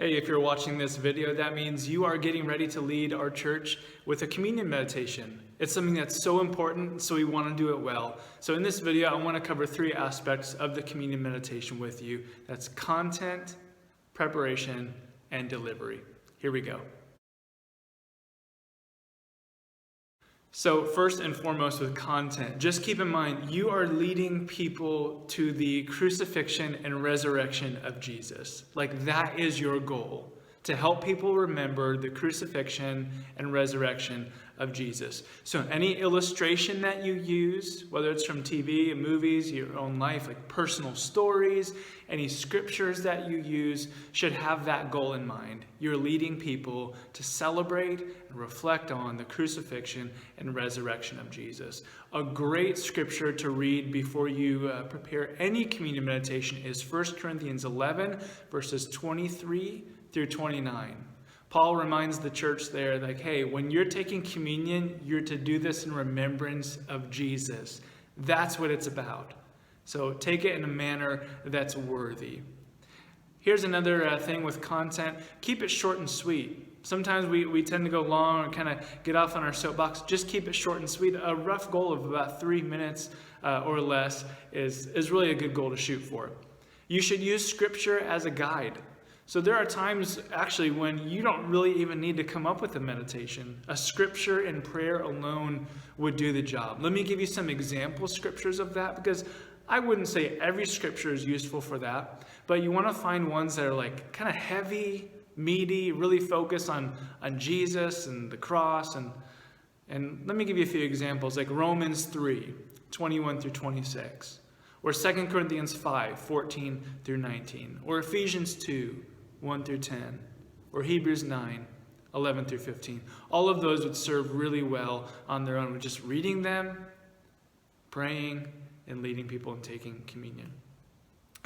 Hey, if you're watching this video, that means you are getting ready to lead our church with a communion meditation. It's something that's so important, so we want to do it well. So in this video, I want to cover 3 aspects of the communion meditation with you. That's content, preparation, and delivery. Here we go. So first and foremost with content, just keep in mind, you are leading people to the crucifixion and resurrection of Jesus. Like that is your goal, to help people remember the crucifixion and resurrection of Jesus. So any illustration that you use, whether it's from TV, movies, your own life, like personal stories, any scriptures that you use should have that goal in mind. You're leading people to celebrate and reflect on the crucifixion and resurrection of Jesus. A great scripture to read before you prepare any communion meditation is 1 Corinthians 11, verses 23 through 29. Paul reminds the church there, like, hey, when you're taking communion, you're to do this in remembrance of Jesus. That's what it's about. So take it in a manner that's worthy. Here's another thing with content. Keep it short and sweet. Sometimes we tend to go long and kind of get off on our soapbox. Just keep it short and sweet. A rough goal of about 3 minutes or less is really a good goal to shoot for. You should use scripture as a guide. So there are times actually when you don't really even need to come up with a meditation. A scripture and prayer alone would do the job. Let me give you some example scriptures of that, because I wouldn't say every scripture is useful for that, but you want to find ones that are like kind of heavy, meaty, really focus on Jesus and the cross. And let me give you a few examples, like Romans 3, 21 through 26, or 2 Corinthians 5, 14 through 19, or Ephesians 2, 1 through 10, or Hebrews 9, 11 through 15. All of those would serve really well on their own with just reading them, praying, and leading people in taking communion.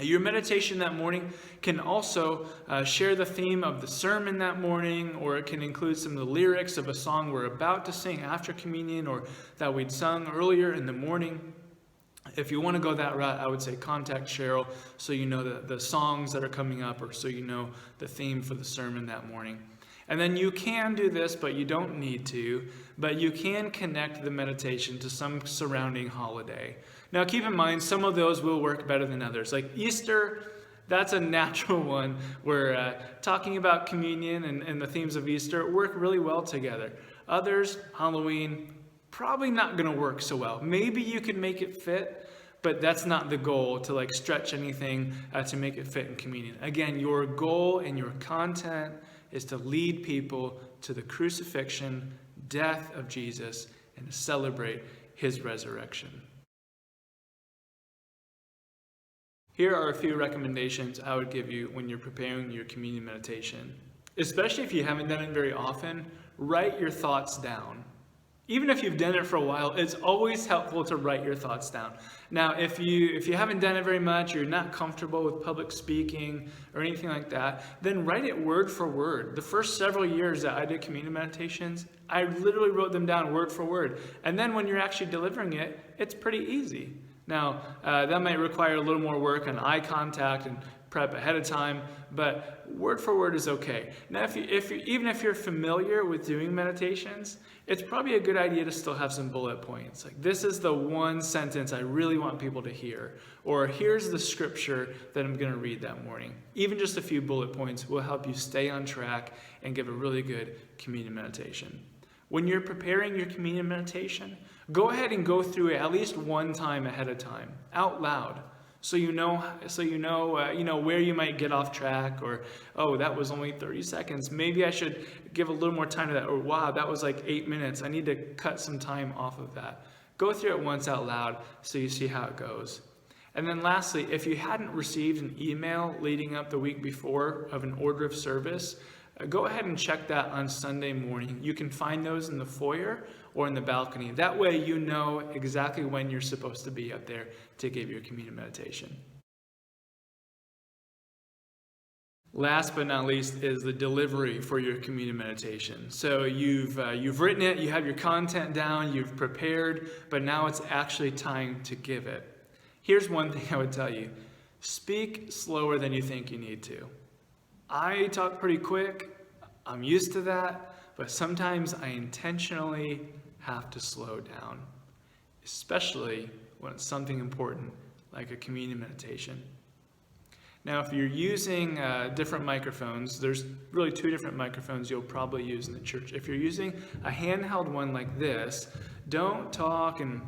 Your meditation that morning can also share the theme of the sermon that morning, or it can include some of the lyrics of a song we're about to sing after communion or that we'd sung earlier in the morning. If you want to go that route, I would say contact Cheryl so you know the songs that are coming up, or so you know the theme for the sermon that morning. And then you can do this, but you don't need to, but you can connect the meditation to some surrounding holiday. Now keep in mind, some of those will work better than others. Like Easter, that's a natural one where talking about communion and the themes of Easter work really well together. Others, Halloween, probably not going to work so well. Maybe you can make it fit, but that's not the goal, to like stretch anything to make it fit in communion. Again, your goal and your content is to lead people to the crucifixion, death of Jesus, and to celebrate his resurrection. Here are a few recommendations I would give you when you're preparing your communion meditation. Especially if you haven't done it very often, write your thoughts down. Even if you've done it for a while, it's always helpful to write your thoughts down. Now, if you haven't done it very much, you're not comfortable with public speaking or anything like that, then write it word for word. The first several years that I did communion meditations, I literally wrote them down word for word. And then when you're actually delivering it, it's pretty easy. Now, that might require a little more work on eye contact and prep ahead of time, but word for word is okay. Now, even if you're familiar with doing meditations, it's probably a good idea to still have some bullet points. Like, this is the one sentence I really want people to hear, or here's the scripture that I'm going to read that morning. Even just a few bullet points will help you stay on track and give a really good communion meditation. When you're preparing your communion meditation, go ahead and go through it at least one time ahead of time, out loud. So you know where you might get off track, or, oh, that was only 30 seconds. Maybe I should give a little more time to that. Or, wow, that was like 8 minutes. I need to cut some time off of that. Go through it once out loud so you see how it goes. And then lastly, if you hadn't received an email leading up the week before of an order of service, go ahead and check that on Sunday morning. You can find those in the foyer or in the balcony. That way you know exactly when you're supposed to be up there to give your communion meditation. Last but not least is the delivery for your communion meditation. So you've written it, you have your content down, you've prepared, but now it's actually time to give it. Here's one thing I would tell you. Speak slower than you think you need to. I talk pretty quick. I'm used to that, but sometimes I intentionally have to slow down, especially when it's something important like a communion meditation. Now, if you're using different microphones, there's really two different microphones you'll probably use in the church. If you're using a handheld one like this, don't talk and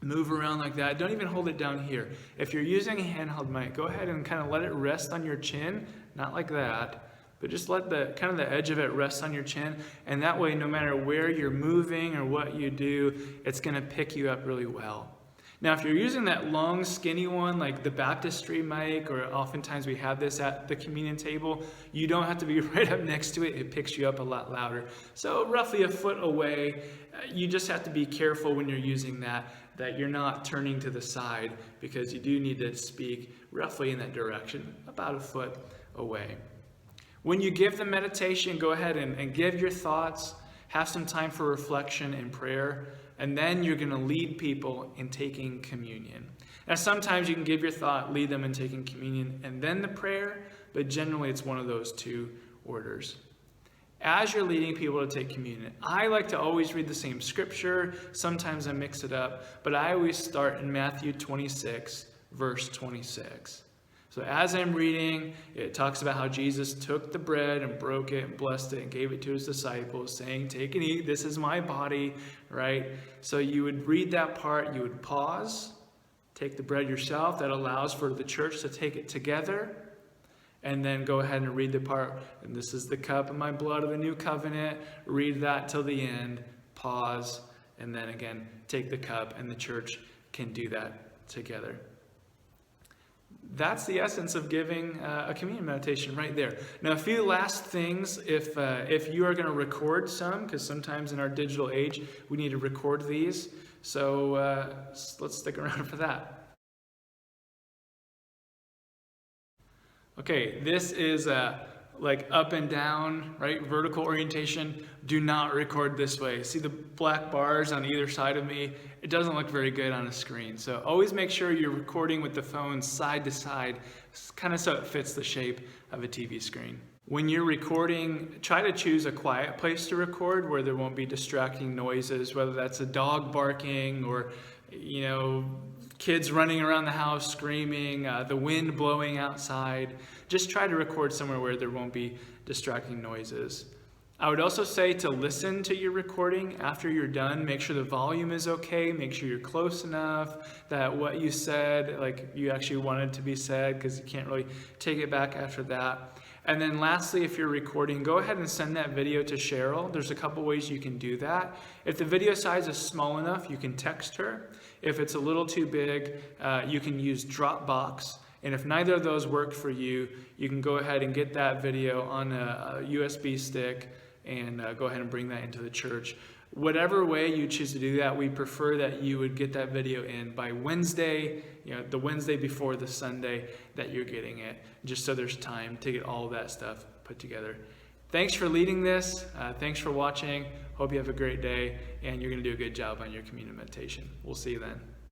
move around like that. Don't even hold it down here. If you're using a handheld mic, go ahead and kind of let it rest on your chin, not like that, but just let the edge of it rest on your chin, and that way, no matter where you're moving or what you do, it's going to pick you up really well. Now, if you're using that long, skinny one, like the baptistry mic, or oftentimes we have this at the communion table, you don't have to be right up next to it. It picks you up a lot louder. So roughly a foot away, you just have to be careful when you're using that you're not turning to the side, because you do need to speak roughly in that direction, about a foot away. When you give the meditation, go ahead and give your thoughts, have some time for reflection and prayer, and then you're going to lead people in taking communion. Now, sometimes you can give your thought, lead them in taking communion, and then the prayer, but generally it's one of those two orders. As you're leading people to take communion, I like to always read the same scripture. Sometimes I mix it up, but I always start in Matthew 26, verse 26. So as I'm reading, it talks about how Jesus took the bread and broke it and blessed it and gave it to his disciples, saying, "Take and eat, this is my body," right? So you would read that part, you would pause, take the bread yourself. That allows for the church to take it together, and then go ahead and read the part, "And this is the cup of my blood of the new covenant." Read that till the end, pause, and then again, take the cup, and the church can do that together. That's the essence of giving a communion meditation right there. Now, a few last things. If you are going to record some, because sometimes in our digital age, we need to record these. So let's stick around for that. Okay, this is like up and down, right? Vertical orientation. Do not record this way. See the black bars on either side of me? It doesn't look very good on a screen. So always make sure you're recording with the phone side to side, kind of so it fits the shape of a TV screen. When you're recording, try to choose a quiet place to record where there won't be distracting noises, whether that's a dog barking or, kids running around the house screaming, the wind blowing outside. Just try to record somewhere where there won't be distracting noises. I would also say to listen to your recording after you're done. Make sure the volume is okay. Make sure you're close enough that what you said, like you actually wanted to be said, because you can't really take it back after that. And then lastly, if you're recording, go ahead and send that video to Cheryl. There's a couple ways you can do that. If the video size is small enough, you can text her. If it's a little too big, you can use Dropbox. And if neither of those work for you, you can go ahead and get that video on a USB stick and go ahead and bring that into the church. Whatever way you choose to do that, we prefer that you would get that video in by Wednesday, the Wednesday before the Sunday that you're getting it, just so there's time to get all of that stuff put together. Thanks for leading this. Thanks for watching. Hope you have a great day, and you're going to do a good job on your communion meditation. We'll see you then.